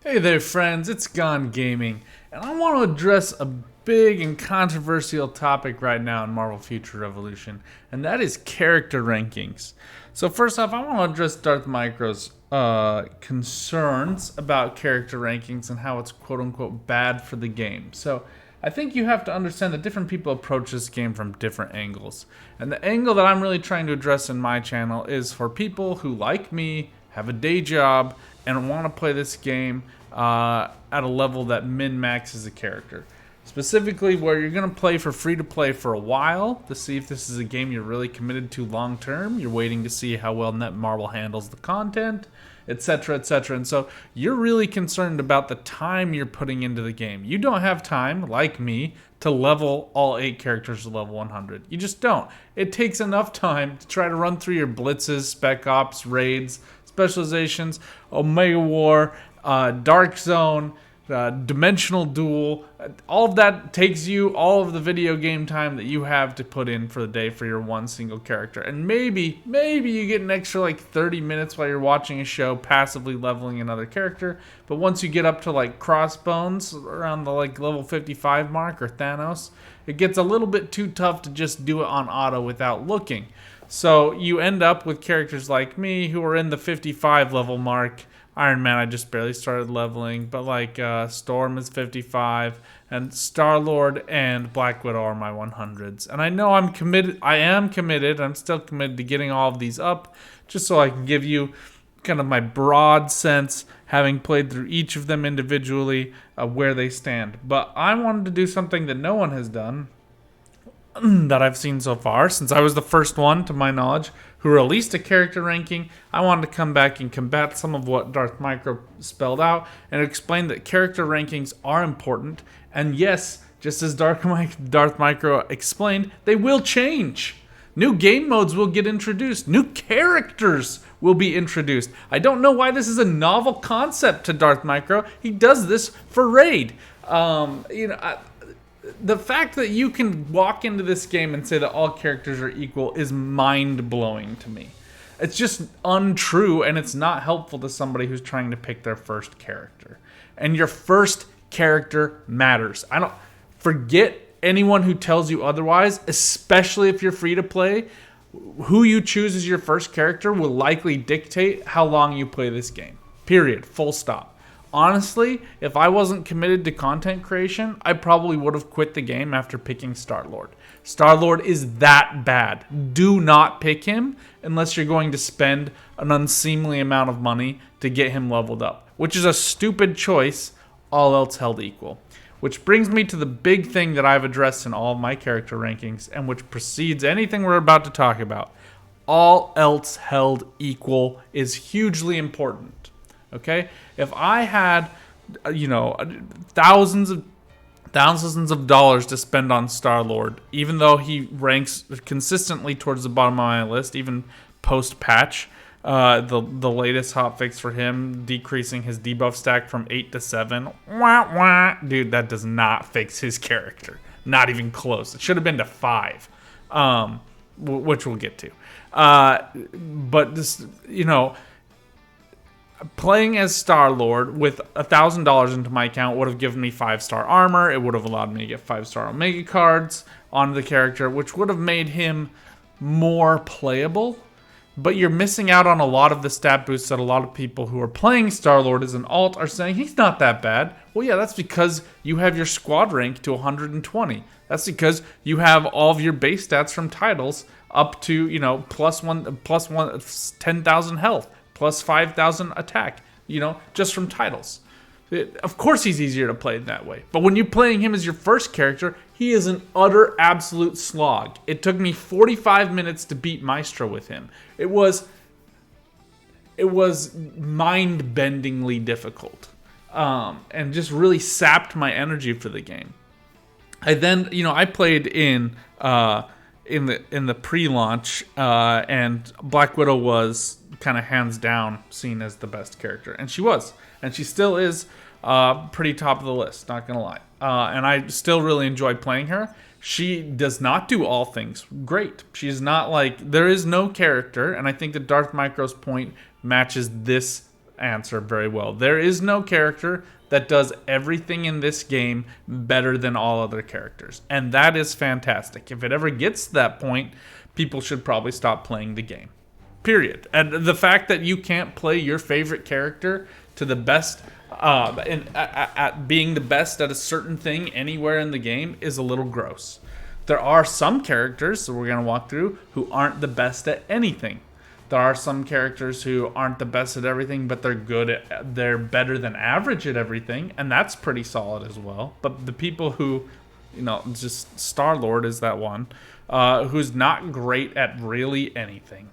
Hey there, friends, it's Gone Gaming, and I want to address a big and controversial topic right now in Marvel Future Revolution, and that is character rankings. So, first off, I want to address Darth Micro's concerns about character rankings and how it's quote unquote bad for the game. So, I think you have to understand that different people approach this game from different angles. And the angle that I'm really trying to address in my channel is for people who, like me, have a day job and want to play this game at a level that min-maxes a character. Specifically, where you're going to play for free-to-play for a while to see if this is a game you're really committed to long-term. You're waiting to see how well Netmarble handles the content, etc., etc. And so you're really concerned about the time you're putting into the game. You don't have time, like me, to level all 8 characters to level 100. You just don't. It takes enough time to try to run through your blitzes, spec ops, raids, specializations, Omega War, Dark Zone, Dimensional Duel. All of that takes you all of the video game time that you have to put in for the day for your one single character. And maybe you get an extra like 30 minutes while you're watching a show passively leveling another character. But once you get up to like Crossbones around the like level 55 mark or Thanos, it gets a little bit too tough to just do it on auto without looking. So you end up with characters like me who are in the 55 level mark. Iron Man, I just barely started leveling, but like Storm is 55, and Star-Lord and Black Widow are my 100s. And I know I'm committed. I'm still committed to getting all of these up, just so I can give you kind of my broad sense, having played through each of them individually, where they stand. But I wanted to do something that no one has done, that I've seen so far, since I was the first one, to my knowledge, who released a character ranking. I wanted to come back and combat some of what Darth Micro spelled out and explain that character rankings are important. And yes, just as Darth Micro explained, they will change. New game modes will get introduced. New characters will be introduced. I don't know why this is a novel concept to Darth Micro. He does this for Raid. The fact that you can walk into this game and say that all characters are equal is mind-blowing to me. It's just untrue, and it's not helpful to somebody who's trying to pick their first character. And your first character matters. I don't forget anyone who tells you otherwise, especially if you're free to play. Who you choose as your first character will likely dictate how long you play this game. Period. Full stop. Honestly, if I wasn't committed to content creation, I probably would have quit the game after picking Star-Lord. Star-Lord is that bad. Do not pick him unless you're going to spend an unseemly amount of money to get him leveled up, which is a stupid choice, all else held equal. Which brings me to the big thing that I've addressed in all of my character rankings, and which precedes anything we're about to talk about. All else held equal is hugely important. Okay, if I had, thousands of dollars to spend on Star-Lord, even though he ranks consistently towards the bottom of my list, even post-patch, the latest hotfix for him, decreasing his debuff stack from 8 to 7, dude, that does not fix his character. Not even close. It should have been to 5, which we'll get to. But this, playing as Star-Lord with $1,000 into my account would have given me 5-star armor. It would have allowed me to get 5-star Omega cards on the character, which would have made him more playable. But you're missing out on a lot of the stat boosts that a lot of people who are playing Star-Lord as an alt are saying, he's not that bad. Well, yeah, that's because you have your squad rank to 120. That's because you have all of your base stats from titles up to, plus one, 10,000 health. Plus 5,000 attack, just from titles. Of course he's easier to play that way. But when you're playing him as your first character, he is an utter absolute slog. It took me 45 minutes to beat Maestro with him. It was mind-bendingly difficult. And just really sapped my energy for the game. I then, I played in the pre-launch, and Black Widow was kind of hands down seen as the best character, and she was, and she still is pretty top of the list, not gonna lie. And I still really enjoy playing her. She does not do all things great. She's not like, there is no character, and I think that Darth Micro's point matches this answer very well. There is no character that does everything in this game better than all other characters. And that is fantastic. If it ever gets to that point, people should probably stop playing the game. Period. And the fact that you can't play your favorite character to the best, at being the best at a certain thing anywhere in the game is a little gross. There are some characters that we're going to walk through who aren't the best at anything. There are some characters who aren't the best at everything, but they're better than average at everything, and that's pretty solid as well. But the people who, just Star-Lord is that one, who's not great at really anything.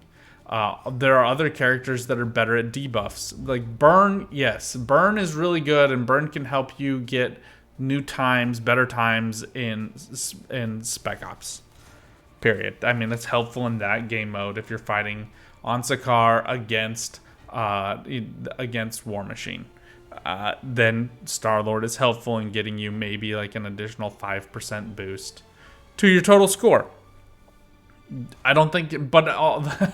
There are other characters that are better at debuffs. Like Burn, yes, Burn is really good, and Burn can help you get new times, better times in Spec Ops. Period. I mean, that's helpful in that game mode if you're fighting on Sakaar against War Machine. Then Star-Lord is helpful in getting you maybe like an additional 5% boost to your total score. I don't think, but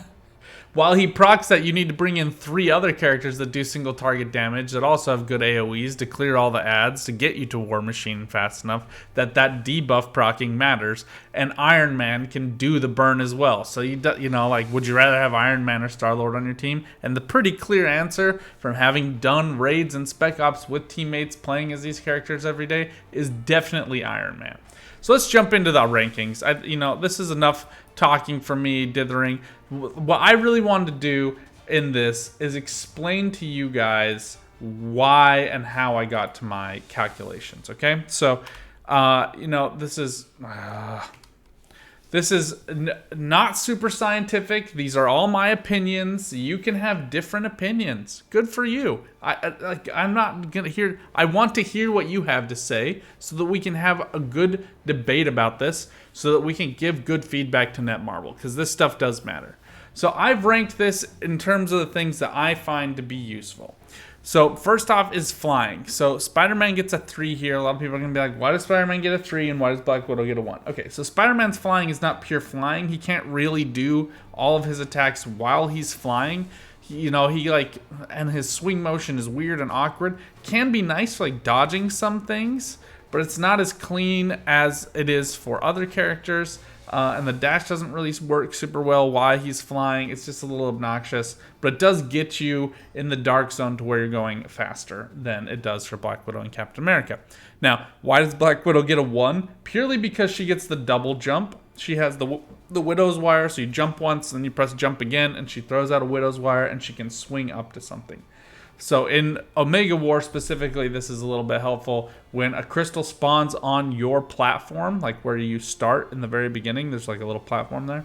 while he procs that, you need to bring in 3 other characters that do single target damage that also have good AoEs to clear all the ads to get you to War Machine fast enough that debuff procking matters. And Iron Man can do the burn as well. So would you rather have Iron Man or Star-Lord on your team? And the pretty clear answer from having done raids and Spec Ops with teammates playing as these characters every day is definitely Iron Man. So let's jump into the rankings. This is enough talking for me, dithering. What I really wanted to do in this is explain to you guys why and how I got to my calculations, okay? So, this is not super scientific. These are all my opinions. You can have different opinions. Good for you. I'm not gonna hear. I want to hear what you have to say so that we can have a good debate about this, so that we can give good feedback to Netmarble, because this stuff does matter. So I've ranked this in terms of the things that I find to be useful. So first off is flying. So Spider-Man gets a 3 here. A lot of people are going to be like, why does Spider-Man get a 3 and why does Black Widow get a 1? Okay, so Spider-Man's flying is not pure flying. He can't really do all of his attacks while he's flying. And his swing motion is weird and awkward. Can be nice for dodging some things, but it's not as clean as it is for other characters. And the dash doesn't really work super well while he's flying. It's just a little obnoxious, but it does get you in the dark zone to where you're going faster than it does for Black Widow and Captain America. Now, why does Black Widow get a 1? Purely because she gets the double jump. She has the Widow's Wire, so you jump once, then you press jump again, and she throws out a Widow's Wire, and she can swing up to something. So in Omega War specifically, this is a little bit helpful. When a crystal spawns on your platform, like where you start in the very beginning, there's like a little platform there.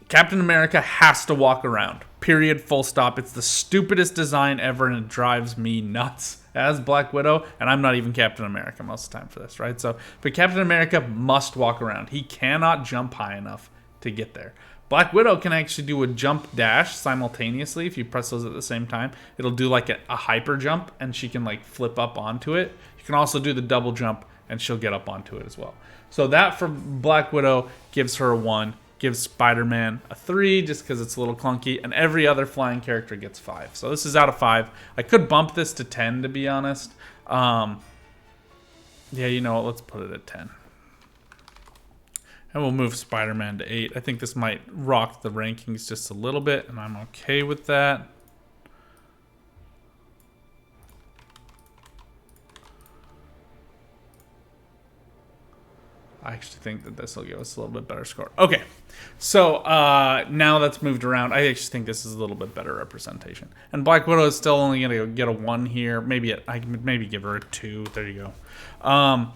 Captain America has to walk around. Period. Full stop. It's the stupidest design ever, and it drives me nuts as Black Widow, and I'm not even Captain America most of the time for this, right? So, but Captain America must walk around. He cannot jump high enough to get there. Black Widow can actually do a jump dash simultaneously. If you press those at the same time, it'll do like a hyper jump, and she can flip up onto it. You can also do the double jump, and she'll get up onto it as well. So that for Black Widow gives her a 1, gives Spider-Man a 3 just because it's a little clunky, and every other flying character gets 5. So this is out of 5. I could bump this to 10 to be honest. Yeah, you know what? Let's put it at 10. And we'll move Spider-Man to 8. I think this might rock the rankings just a little bit, and I'm okay with that. I actually think that this will give us a little bit better score. Okay, so now that's moved around. I actually think this is a little bit better representation. And Black Widow is still only going to get a 1 here. I can maybe give her a 2. There you go.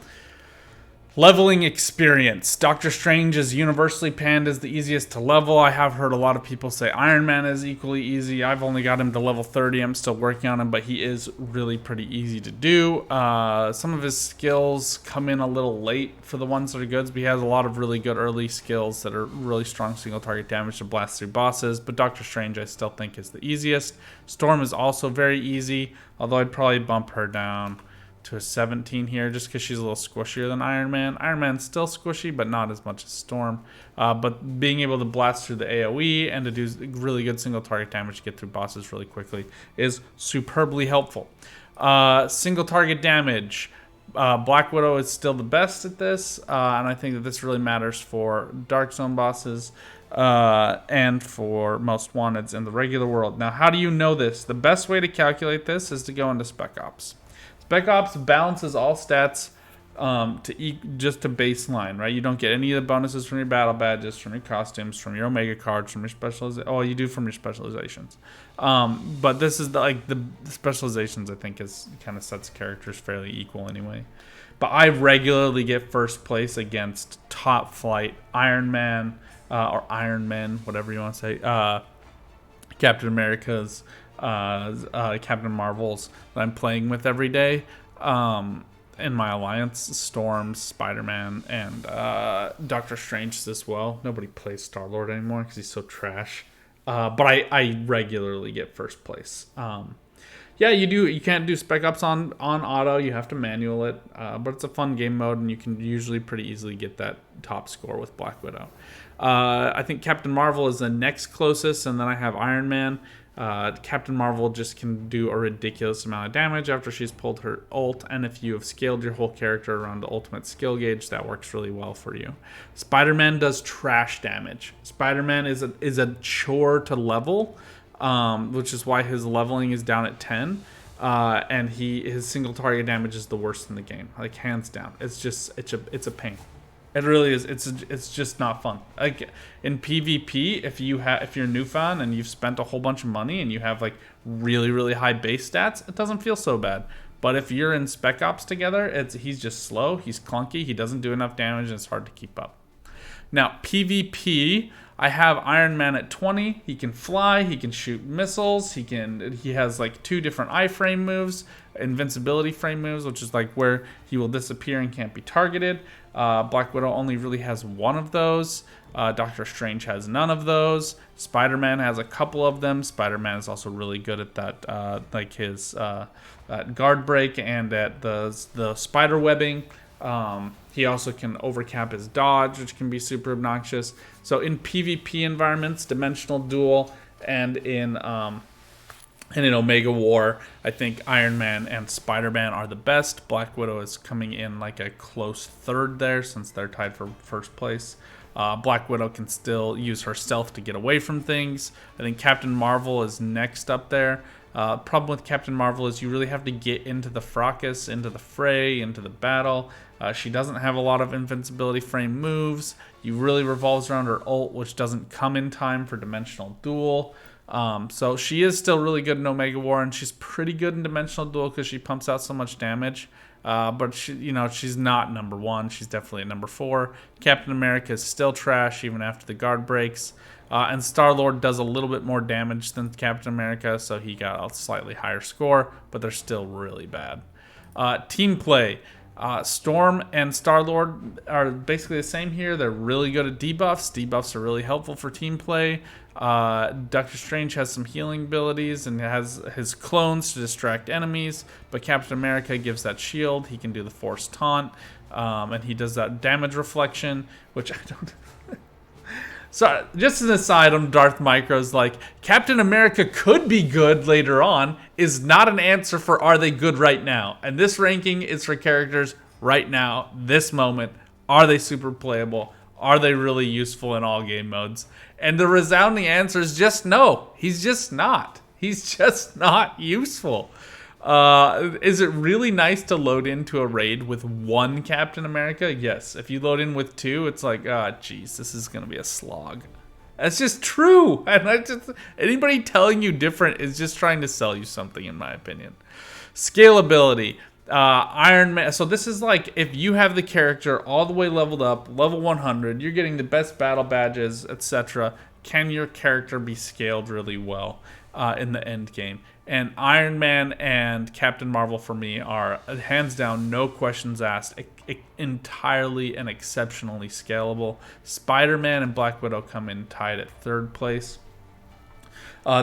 Leveling experience. Doctor Strange is universally panned as the easiest to level. I have heard a lot of people say Iron Man is equally easy. I've only got him to level 30. I'm still working on him, but he is really pretty easy to do. Some of his skills come in a little late for the ones that are good, but he has a lot of really good early skills that are really strong single target damage to blast through bosses. But Doctor Strange I still think is the easiest. Storm is also very easy, although I'd probably bump her down to a 17 here just because she's a little squishier than Iron Man. Iron Man's still squishy, but not as much as Storm. But being able to blast through the AoE and to do really good single target damage to get through bosses really quickly is superbly helpful. Single target damage. Black Widow is still the best at this, and I think that this really matters for Dark Zone bosses and for most wanteds in the regular world. Now, how do you know this? The best way to calculate this is to go into Spec Ops. Spec Ops balances all stats just to baseline, right? You don't get any of the bonuses from your battle badges, from your costumes, from your Omega cards, from your specializations. Oh, you do from your specializations. But this is the specializations, I think, is kind of sets characters fairly equal anyway. But I regularly get first place against top flight Iron Man or Iron Men, whatever you want to say. Captain America's, Captain Marvel's that I'm playing with every day. In my alliance, Storm, Spider-Man, and Doctor Strange as well. Nobody plays Star-Lord anymore because he's so trash. But I regularly get first place. Yeah, you do. You can't do Spec Ops on auto. You have to manual it. But it's a fun game mode, and you can usually pretty easily get that top score with Black Widow. I think Captain Marvel is the next closest, and then I have Iron Man. Captain Marvel just can do a ridiculous amount of damage after she's pulled her ult, and if you have scaled your whole character around the ultimate skill gauge, that works really well for you. Spider-Man does trash damage. Spider-Man is a chore to level, which is why his leveling is down at 10, and his single target damage is the worst in the game, like hands down. It's a pain. It really is. It's just not fun. Like in PvP, if you're a new fan and you've spent a whole bunch of money and you have like really, really high base stats, it doesn't feel so bad. But if you're in Spec Ops together, he's just slow, he's clunky, he doesn't do enough damage, and it's hard to keep up. Now, PvP, I have Iron Man at 20. He can fly, he can shoot missiles, he has like 2 different iframe moves, invincibility frame moves, which is like where he will disappear and can't be targeted. Black Widow only really has 1 of those. Doctor Strange has none of those. Spider-Man has a couple of them. Spider-Man is also really good at that, like his guard break and at the spider webbing. He also can overcap his dodge, which can be super obnoxious. So in PvP environments, Dimensional Duel, and in Omega War, I think Iron Man and Spider-Man are the best. Black Widow is coming in like a close third there since they're tied for first place. Black Widow can still use her stealth to get away from things. I think Captain Marvel is next up there. Problem with Captain Marvel is you really have to get into the fracas, into the fray, into the battle. She doesn't have a lot of invincibility frame moves. You really revolves around her ult, which doesn't come in time for Dimensional Duel. So she is still really good in Omega War, and she's pretty good in Dimensional Duel because she pumps out so much damage. But she's not number 1. She's definitely at number 4. Captain America is still trash even after the guard breaks. And Star-Lord does a little bit more damage than Captain America, so he got a slightly higher score, but they're still really bad. Team play. Storm and Star-Lord are basically the same here. They're really good at debuffs. Debuffs are really helpful for team play. Doctor Strange has some healing abilities and has his clones to distract enemies, but Captain America gives that shield. He can do the force taunt, and he does that damage reflection, which I don't... So, just an aside on Darth Micro's, like, Captain America could be good later on is not an answer for are they good right now. And this ranking is for characters right now, this moment. Are they super playable? Are they really useful in all game modes? And the resounding answer is just no. He's just not. He's just not useful. Is it really nice to load into a raid with 1 Captain America? Yes. If you load in with 2, it's like, geez, this is going to be a slog. That's just true. And anybody telling you different is just trying to sell you something, in my opinion. Scalability. Iron Man. So this is like if you have the character all the way leveled up, level 100, you're getting the best battle badges, etc. Can your character be scaled really well in the end game? And Iron Man and Captain Marvel for me are hands down, no questions asked, entirely and exceptionally scalable. Spider-Man and Black Widow come in tied at 3rd place.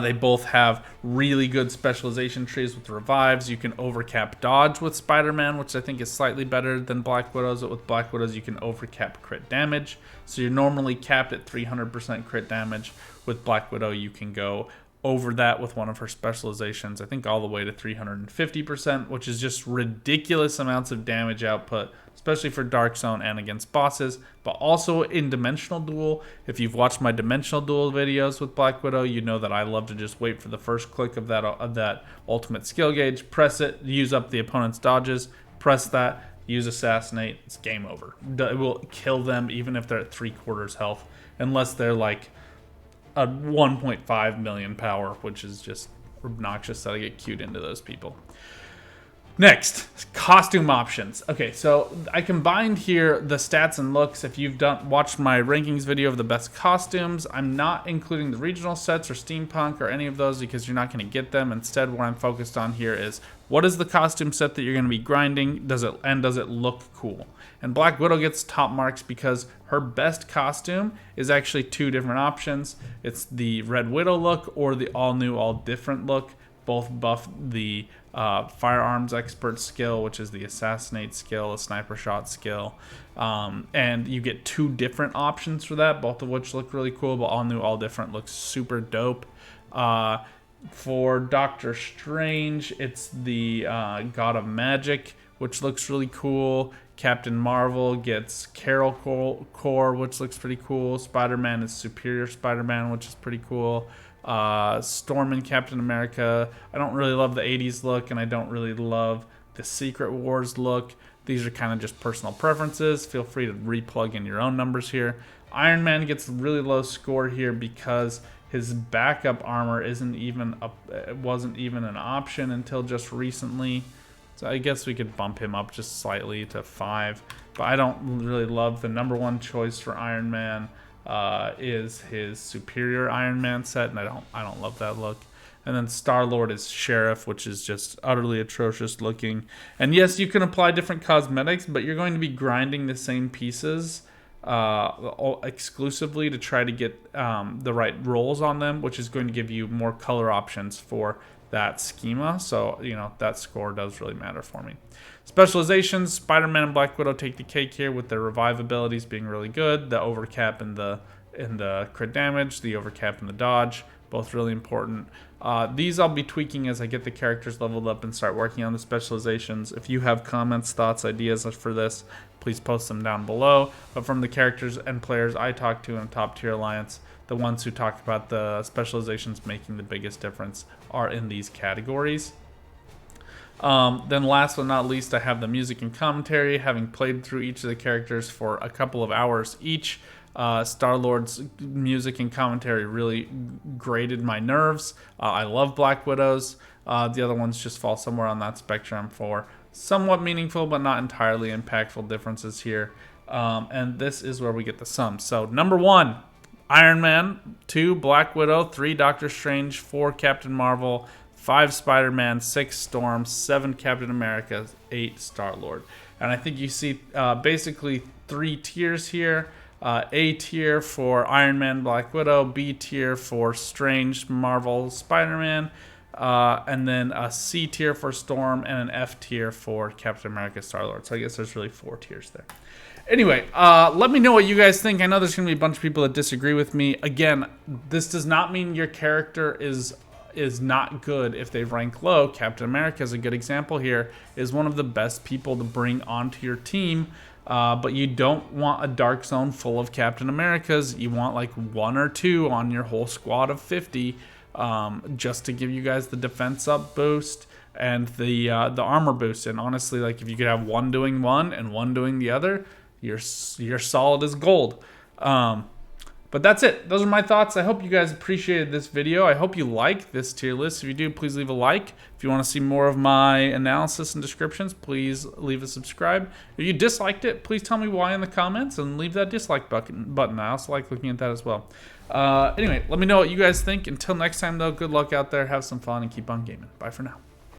They both have really good specialization trees with revives. You can overcap dodge with Spider-Man, which I think is slightly better than Black Widow's. But with Black Widow's, you can overcap crit damage. So you're normally capped at 300% crit damage. With Black Widow, you can go over that with one of her specializations, I think all the way to 350%, which is just ridiculous amounts of damage output, especially for Dark Zone and against bosses, but also in Dimensional Duel. If you've watched my Dimensional Duel videos with Black Widow, you know that I love to just wait for the first click of that ultimate skill gauge, press it, use up the opponent's dodges, press that, use Assassinate, it's game over. It will kill them even if they're at 3/4 health, unless they're like a 1.5 million power, which is just obnoxious that I get queued into those people. Next, costume options. Okay, so I combined here the stats and looks. If you've watched my rankings video of the best costumes, I'm not including the regional sets or steampunk or any of those because you're not going to get them. Instead, what I'm focused on here is what is the costume set that you're going to be grinding? Does it look cool? And Black Widow gets top marks because her best costume is actually two different options. It's the Red Widow look or the all new, all different look. Both buff the firearms expert skill, which is the assassinate skill, a sniper shot skill. And you get two different options for that, both of which look really cool, but all new, all different looks super dope. For Doctor Strange, it's the God of Magic, which looks really cool. Captain Marvel gets Carol Core, which looks pretty cool. Spider-Man is Superior Spider-Man, which is pretty cool. Storm and Captain America, I don't really love the 80s look, and I don't really love the Secret Wars look. These are kind of just personal preferences. Feel free to replug in your own numbers here. Iron Man gets a really low score here because his backup armor wasn't even an option until just recently. So I guess we could bump him up just slightly to 5. But I don't really love the number one choice for Iron Man is his Superior Iron Man set, and I don't love that look. And then Star-Lord is Sheriff, which is just utterly atrocious looking. And yes, you can apply different cosmetics, but you're going to be grinding the same pieces exclusively to try to get the right rolls on them, which is going to give you more color options for that schema. So, you know, that score does really matter for me. Specializations, Spider-Man and Black Widow take the cake here with their revive abilities being really good. The overcap and the crit damage, the overcap and the dodge, both really important. These I'll be tweaking as I get the characters leveled up and start working on the specializations. If you have comments, thoughts, ideas for this, please post them down below. But from the characters and players I talk to in Top Tier Alliance, the ones who talk about the specializations making the biggest difference are in these categories. Then last but not least, I have the music and commentary. Having played through each of the characters for a couple of hours each, Star-Lord's music and commentary really grated my nerves. I love Black Widow's. The other ones just fall somewhere on that spectrum for somewhat meaningful but not entirely impactful differences here. And this is where we get the sum. So number 1, Iron Man, 2, Black Widow, 3, Doctor Strange, 4, Captain Marvel, 5, Spider-Man, 6, Storm, 7, Captain America, 8, Star-Lord. And I think you see basically 3 tiers here. A tier for Iron Man, Black Widow, B tier for Strange, Marvel, Spider-Man, and then a C tier for Storm, and an F tier for Captain America, Star-Lord. So I guess there's really 4 tiers there. Anyway, let me know what you guys think. I know there's going to be a bunch of people that disagree with me. Again, this does not mean your character is not good if they rank low. Captain America is a good example here, is one of the best people to bring onto your team. But you don't want a Dark Zone full of Captain Americas. You want like 1 or 2 on your whole squad of 50, just to give you guys the defense up boost and the armor boost. And honestly, like if you could have 1 doing one and 1 doing the other, you're solid as gold. But that's it. Those are my thoughts. I hope you guys appreciated this video. I hope you like this tier list. If you do, please leave a like. If you want to see more of my analysis and descriptions, please leave a subscribe. If you disliked it, please tell me why in the comments and leave that dislike button. I also like looking at that as well. Anyway, let me know what you guys think. Until next time, though, good luck out there. Have some fun and keep on gaming. Bye for now.